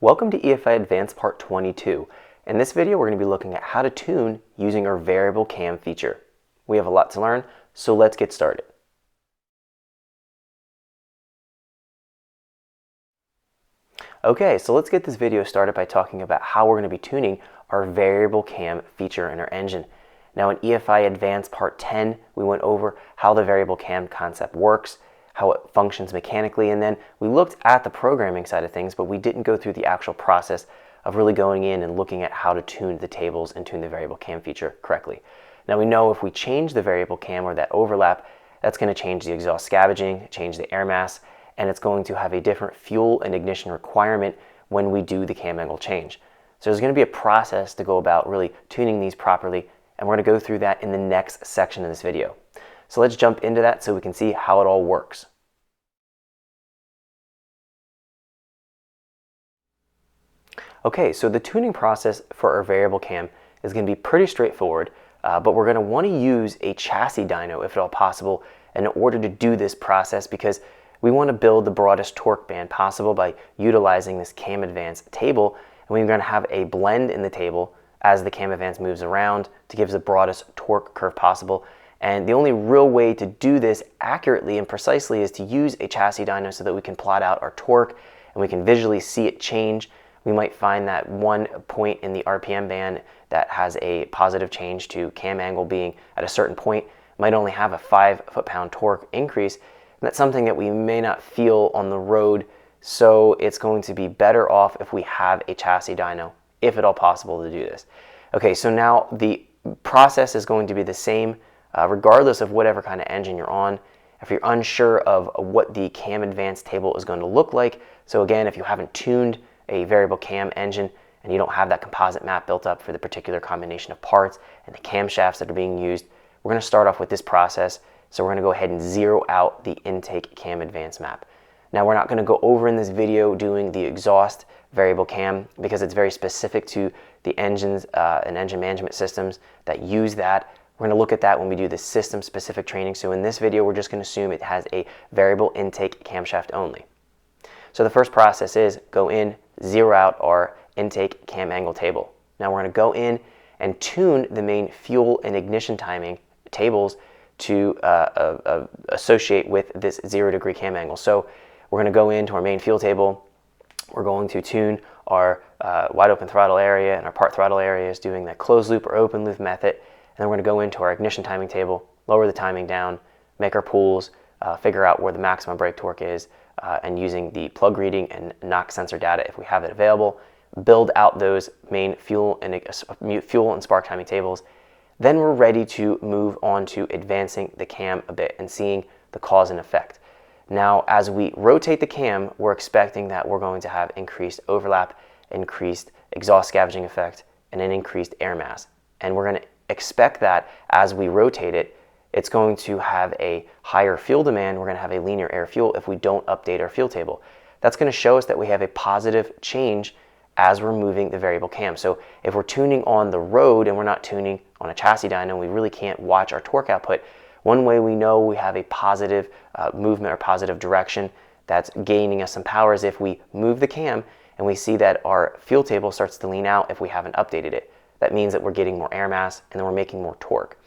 Welcome to EFI Advanced Part 22. In this video, we're going to be looking at how to tune using our variable cam feature. We have a lot to learn, so let's get started. Okay, so let's get this video started by talking about how we're going to be tuning our variable cam feature in our engine. Now in EFI Advanced Part 10, we went over how the variable cam concept works, how it functions mechanically, and then we looked at the programming side of things, but we didn't go through the actual process of really going in and looking at how to tune the tables and tune the variable cam feature correctly. Now we know if we change the variable cam or that overlap, that's going to change the exhaust scavenging, change the air mass, and it's going to have a different fuel and ignition requirement when we do the cam angle change. So there's going to be a process to go about really tuning these properly, and we're going to go through that in the next section of this video. So let's jump into that so we can see how it all works. Okay, so the tuning process for our variable cam is going to be pretty straightforward, but we're going to want to use a chassis dyno if at all possible in order to do this process, because we want to build the broadest torque band possible by utilizing this cam advance table, and we're going to have a blend in the table as the cam advance moves around to give us the broadest torque curve possible. And the only real way to do this accurately and precisely is to use a chassis dyno so that we can plot out our torque and we can visually see it change. We might find that one point in the RPM band that has a positive change to cam angle being at a certain point might only have a 5 foot-pound torque increase. And that's something that we may not feel on the road, so it's going to be better off if we have a chassis dyno, if at all possible, to do this. Okay, so now the process is going to be the same regardless of whatever kind of engine you're on. If you're unsure of what the cam advance table is going to look like, so again, if you haven't tuned a variable cam engine and you don't have that composite map built up for the particular combination of parts and the camshafts that are being used, we're going to start off with this process. So we're going to go ahead and zero out the intake cam advance map. Now we're not going to go over in this video doing the exhaust variable cam because it's very specific to the engines and engine management systems that use that. We're going to look at that when we do the system specific training. So in this video, we're just going to assume it has a variable intake camshaft only. So the first process is go in, zero out our intake cam angle table. Now we're going to go in and tune the main fuel and ignition timing tables to associate with this 0-degree cam angle. So we're going to go into our main fuel table. We're going to tune our wide open throttle area and our part throttle areas doing that closed loop or open loop method. And then we're going to go into our ignition timing table, lower the timing down, make our pulls, figure out where the maximum brake torque is, and using the plug reading and NOx sensor data if we have it available, build out those main fuel and spark timing tables. Then we're ready to move on to advancing the cam a bit and seeing the cause and effect. Now, as we rotate the cam, we're expecting that we're going to have increased overlap, increased exhaust scavenging effect, and an increased air mass. And we're going to expect that as we rotate it, it's going to have a higher fuel demand. We're going to have a leaner air fuel if we don't update our fuel table. That's going to show us that we have a positive change as we're moving the variable cam. So if we're tuning on the road and we're not tuning on a chassis dyno, we really can't watch our torque output. One way we know we have a positive movement or positive direction that's gaining us some power is if we move the cam and we see that our fuel table starts to lean out if we haven't updated it. That means that we're getting more air mass and then we're making more torque.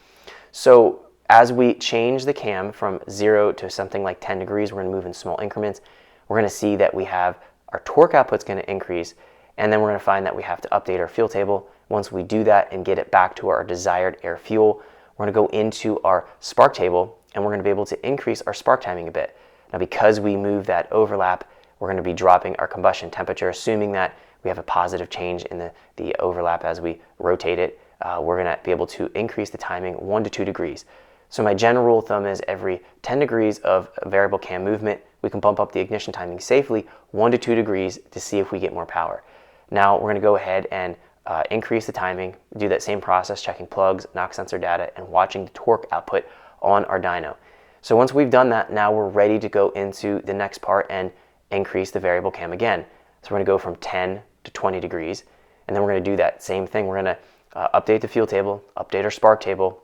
So as we change the cam from 0 to something like 10 degrees, we're going to move in small increments. We're going to see that we have our torque output's going to increase, and then we're going to find that we have to update our fuel table. Once we do that and get it back to our desired air fuel, we're going to go into our spark table and we're going to be able to increase our spark timing a bit. Now, because we move that overlap, we're going to be dropping our combustion temperature, assuming that we have a positive change in the overlap as we rotate it. We're going to be able to increase the timing 1 to 2 degrees. So my general rule of thumb is every 10 degrees of variable cam movement, we can bump up the ignition timing safely 1 to 2 degrees to see if we get more power. Now we're going to go ahead and increase the timing, do that same process, checking plugs, NOx sensor data, and watching the torque output on our dyno. So once we've done that, now we're ready to go into the next part and increase the variable cam again. So we're going to go from 10 to 20 degrees, and then we're going to do that same thing. We're going to update the fuel table, update our spark table,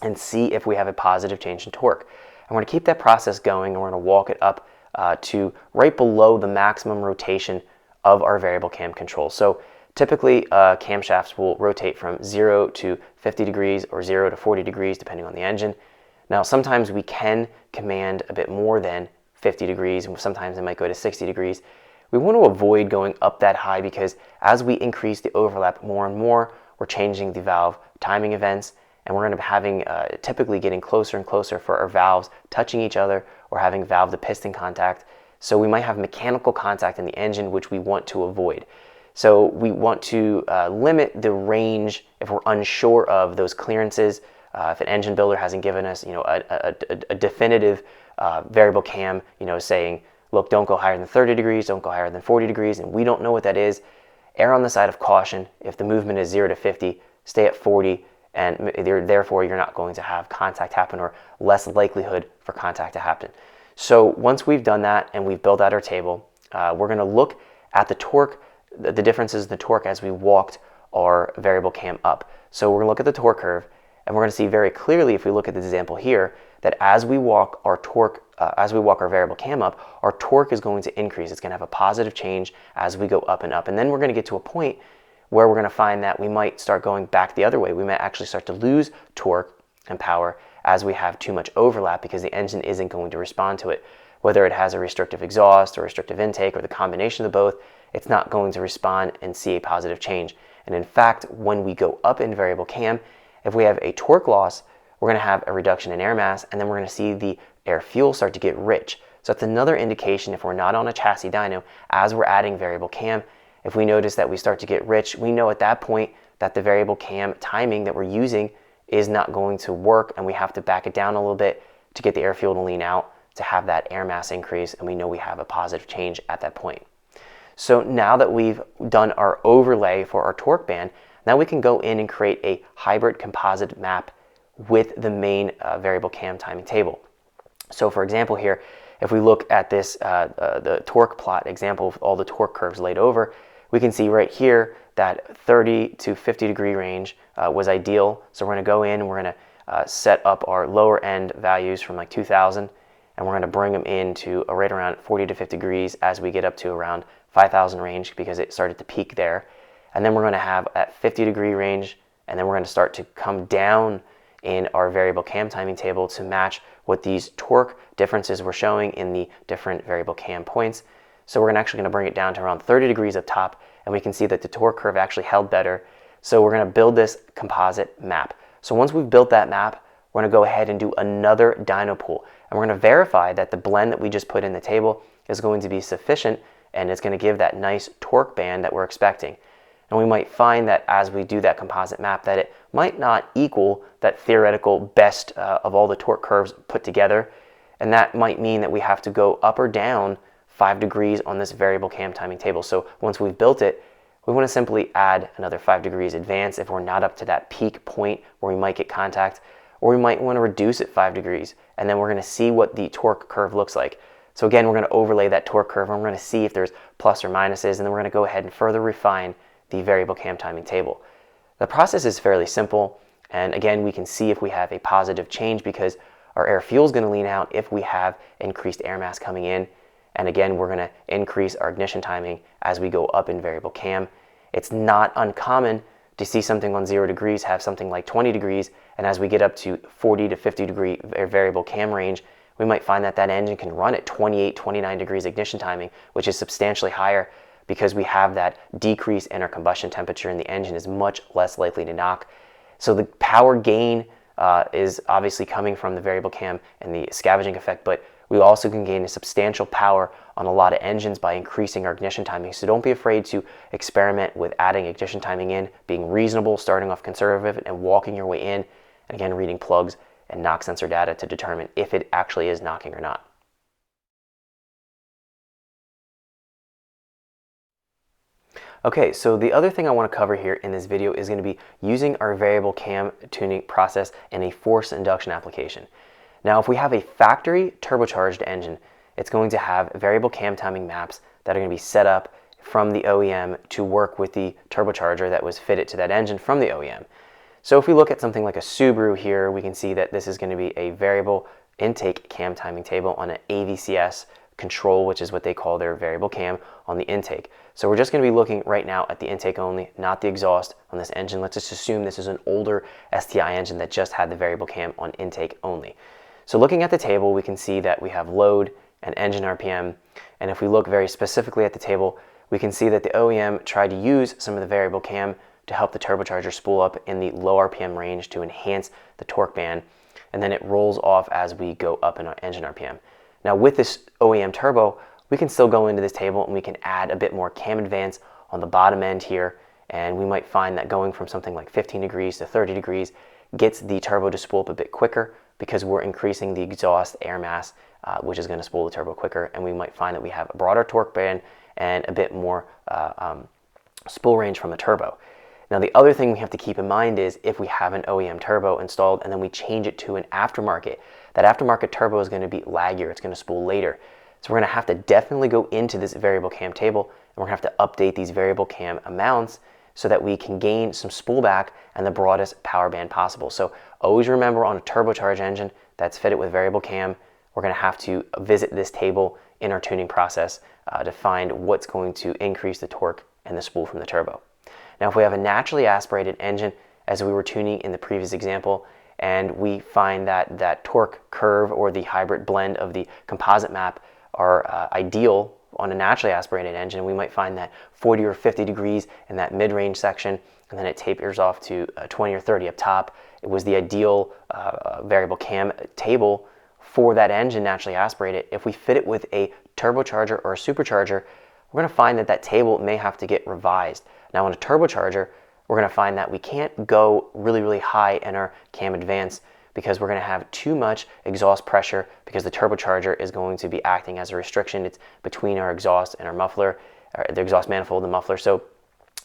and see if we have a positive change in torque. And we're going to keep that process going, and we're going to walk it up to right below the maximum rotation of our variable cam control. So typically camshafts will rotate from 0 to 50 degrees or 0 to 40 degrees depending on the engine. Now sometimes we can command a bit more than 50 degrees, and sometimes it might go to 60 degrees. We want to avoid going up that high because as we increase the overlap more and more, we're changing the valve timing events, and we're going to be having typically getting closer and closer for our valves touching each other or having valve to piston contact. So we might have mechanical contact in the engine, which we want to avoid. So we want to limit the range if we're unsure of those clearances. If an engine builder hasn't given us, a definitive variable cam, saying, look, don't go higher than 30 degrees, don't go higher than 40 degrees, and we don't know what that is, err on the side of caution. If the movement is 0 to 50, stay at 40, and therefore you're not going to have contact happen or less likelihood for contact to happen. So once we've done that and we've built out our table, we're going to look at the torque, the differences in the torque as we walked our variable cam up. So we're going to look at the torque curve, and we're going to see very clearly, if we look at this example here, that as we walk our torque, as we walk our variable cam up, our torque is going to increase. It's going to have a positive change as we go up and up. And then we're going to get to a point where we're going to find that we might start going back the other way. We might actually start to lose torque and power as we have too much overlap because the engine isn't going to respond to it. Whether it has a restrictive exhaust or restrictive intake or the combination of both, it's not going to respond and see a positive change. And in fact, when we go up in variable cam, if we have a torque loss, we're going to have a reduction in air mass, and then we're going to see the air fuel start to get rich. So that's another indication, if we're not on a chassis dyno, as we're adding variable cam, if we notice that we start to get rich, we know at that point that the variable cam timing that we're using is not going to work, and we have to back it down a little bit to get the air fuel to lean out to have that air mass increase, and we know we have a positive change at that point. So now that we've done our overlay for our torque band, now we can go in and create a hybrid composite map with the main variable cam timing table. So for example here, if we look at this, the torque plot example with all the torque curves laid over, we can see right here that 30 to 50 degree range was ideal. So we're going to go in and we're going to set up our lower end values from like 2000, and we're going to bring them into right around 40 to 50 degrees as we get up to around 5000 range because it started to peak there. And then we're going to have at 50 degree range, and then we're going to start to come down in our variable cam timing table to match what these torque differences we're showing in the different variable cam points. So we're actually going to bring it down to around 30 degrees up top, and we can see that the torque curve actually held better. So we're going to build this composite map. So once we've built that map, we're going to go ahead and do another dyno pool, and we're going to verify that the blend that we just put in the table is going to be sufficient, and it's going to give that nice torque band that we're expecting. And we might find that as we do that composite map that it might not equal that theoretical best of all the torque curves put together. And that might mean that we have to go up or down 5 degrees on this variable cam timing table. So once we've built it, we want to simply add another 5 degrees advance if we're not up to that peak point where we might get contact, or we might want to reduce it 5 degrees. And then we're going to see what the torque curve looks like. So again, we're going to overlay that torque curve, and we're going to see if there's plus or minuses, and then we're going to go ahead and further refine the variable cam timing table. The process is fairly simple, and again, we can see if we have a positive change because our air fuel is going to lean out if we have increased air mass coming in. And again, we're going to increase our ignition timing as we go up in variable cam. It's not uncommon to see something on 0 degrees have something like 20 degrees, and as we get up to 40 to 50 degree variable cam range, we might find that that engine can run at 28, 29 degrees ignition timing, which is substantially higher because we have that decrease in our combustion temperature, and the engine is much less likely to knock. So the power gain is obviously coming from the variable cam and the scavenging effect, but we also can gain a substantial power on a lot of engines by increasing our ignition timing. So don't be afraid to experiment with adding ignition timing in, being reasonable, starting off conservative, and walking your way in, and again, reading plugs and knock sensor data to determine if it actually is knocking or not. Okay, so the other thing I want to cover here in this video is going to be using our variable cam tuning process in a forced induction application. Now, if we have a factory turbocharged engine, it's going to have variable cam timing maps that are going to be set up from the OEM to work with the turbocharger that was fitted to that engine from the OEM. So if we look at something like a Subaru here, we can see that this is going to be a variable intake cam timing table on an AVCS control, which is what they call their variable cam, on the intake. So we're just going to be looking right now at the intake only, not the exhaust on this engine. Let's just assume this is an older STI engine that just had the variable cam on intake only. So looking at the table, we can see that we have load and engine RPM, and if we look very specifically at the table, we can see that the OEM tried to use some of the variable cam to help the turbocharger spool up in the low RPM range to enhance the torque band, and then it rolls off as we go up in our engine RPM. Now with this OEM turbo, we can still go into this table and we can add a bit more cam advance on the bottom end here, and we might find that going from something like 15 degrees to 30 degrees gets the turbo to spool up a bit quicker because we're increasing the exhaust air mass, which is going to spool the turbo quicker, and we might find that we have a broader torque band and a bit more spool range from the turbo. Now the other thing we have to keep in mind is if we have an OEM turbo installed and then we change it to an aftermarket, that aftermarket turbo is going to be laggier, it's going to spool later. So we're going to have to definitely go into this variable cam table and we're going to have to update these variable cam amounts so that we can gain some spool back and the broadest power band possible. So always remember, on a turbocharged engine that's fitted with variable cam, we're going to have to visit this table in our tuning process to find what's going to increase the torque and the spool from the turbo. Now if we have a naturally aspirated engine, as we were tuning in the previous example, and we find that that torque curve or the hybrid blend of the composite map are ideal on a naturally aspirated engine, we might find that 40 or 50 degrees in that mid-range section, and then it tapers off to 20 or 30 up top. It was the ideal variable cam table for that engine naturally aspirated. If we fit it with a turbocharger or a supercharger, we're going to find that that table may have to get revised. Now on a turbocharger, we're going to find that we can't go really high in our cam advance because we're going to have too much exhaust pressure because the turbocharger is going to be acting as a restriction. It's between our exhaust and our muffler, or the exhaust manifold and the muffler. So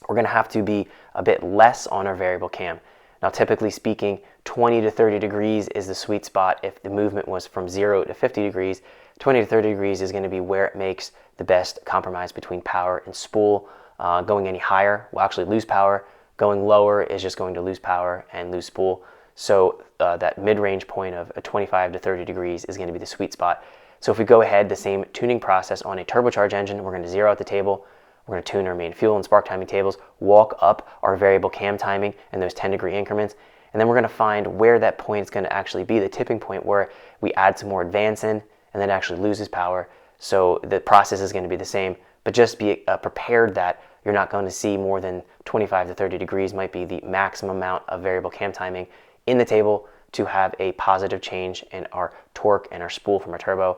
we're going to have to be a bit less on our variable cam. Now typically speaking, 20 to 30 degrees is the sweet spot. If the movement was from 0 to 50 degrees, 20 to 30 degrees is going to be where it makes the best compromise between power and spool. Going any higher will actually lose power. Going lower is just going to lose power and lose spool. So that mid-range point of 25 to 30 degrees is going to be the sweet spot. So if we go ahead, the same tuning process on a turbocharged engine, we're going to zero out the table, we're going to tune our main fuel and spark timing tables, walk up our variable cam timing in those 10-degree increments, and then we're going to find where that point is going to actually be, the tipping point where we add some more advance in and then it actually loses power. So the process is going to be the same, but just be prepared that you're not going to see more than 25 to 30 degrees might be the maximum amount of variable cam timing in the table to have a positive change in our torque and our spool from our turbo.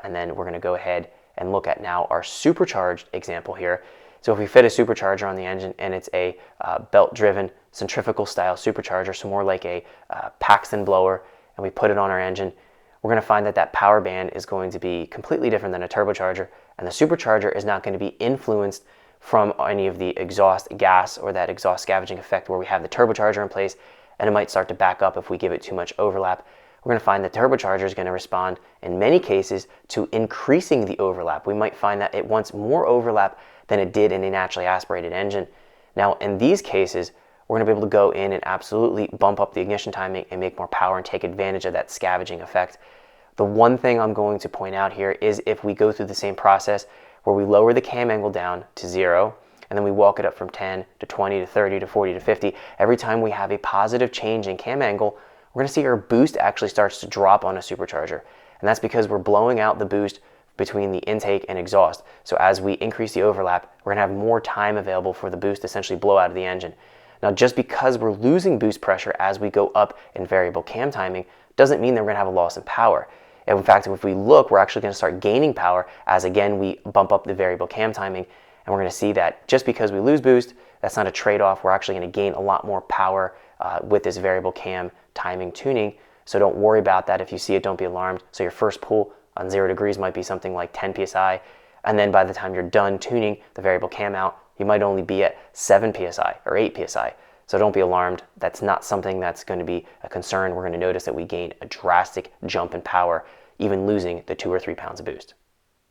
And then we're going to go ahead and look at now our supercharged example here. So if we fit a supercharger on the engine and it's a belt-driven centrifugal style supercharger, so more like a Paxton blower, and we put it on our engine, we're going to find that that power band is going to be completely different than a turbocharger, and the supercharger is not going to be influenced from any of the exhaust gas or that exhaust scavenging effect where we have the turbocharger in place, and it might start to back up if we give it too much overlap. We're going to find the turbocharger is going to respond in many cases to increasing the overlap. We might find that it wants more overlap than it did in a naturally aspirated engine. Now in these cases, we're going to be able to go in and absolutely bump up the ignition timing and make more power and take advantage of that scavenging effect. The one thing I'm going to point out here is if we go through the same process where we lower the cam angle down to 0, and then we walk it up from 10 to 20 to 30 to 40 to 50, every time we have a positive change in cam angle, we're going to see our boost actually starts to drop on a supercharger. And that's because we're blowing out the boost between the intake and exhaust. So as we increase the overlap, we're going to have more time available for the boost to essentially blow out of the engine. Now just because we're losing boost pressure as we go up in variable cam timing doesn't mean that we're going to have a loss in power. And in fact, if we look, we're actually going to start gaining power as again we bump up the variable cam timing, and we're going to see that just because we lose boost, that's not a trade-off. We're actually going to gain a lot more power with this variable cam timing tuning. So don't worry about that. If you see it, don't be alarmed. So your first pull on 0 degrees might be something like 10 psi, and then by the time you're done tuning the variable cam out, you might only be at 7 psi or 8 psi. So don't be alarmed. That's not something that's going to be a concern. We're going to notice that we gain a drastic jump in power, even losing the 2 or 3 pounds of boost.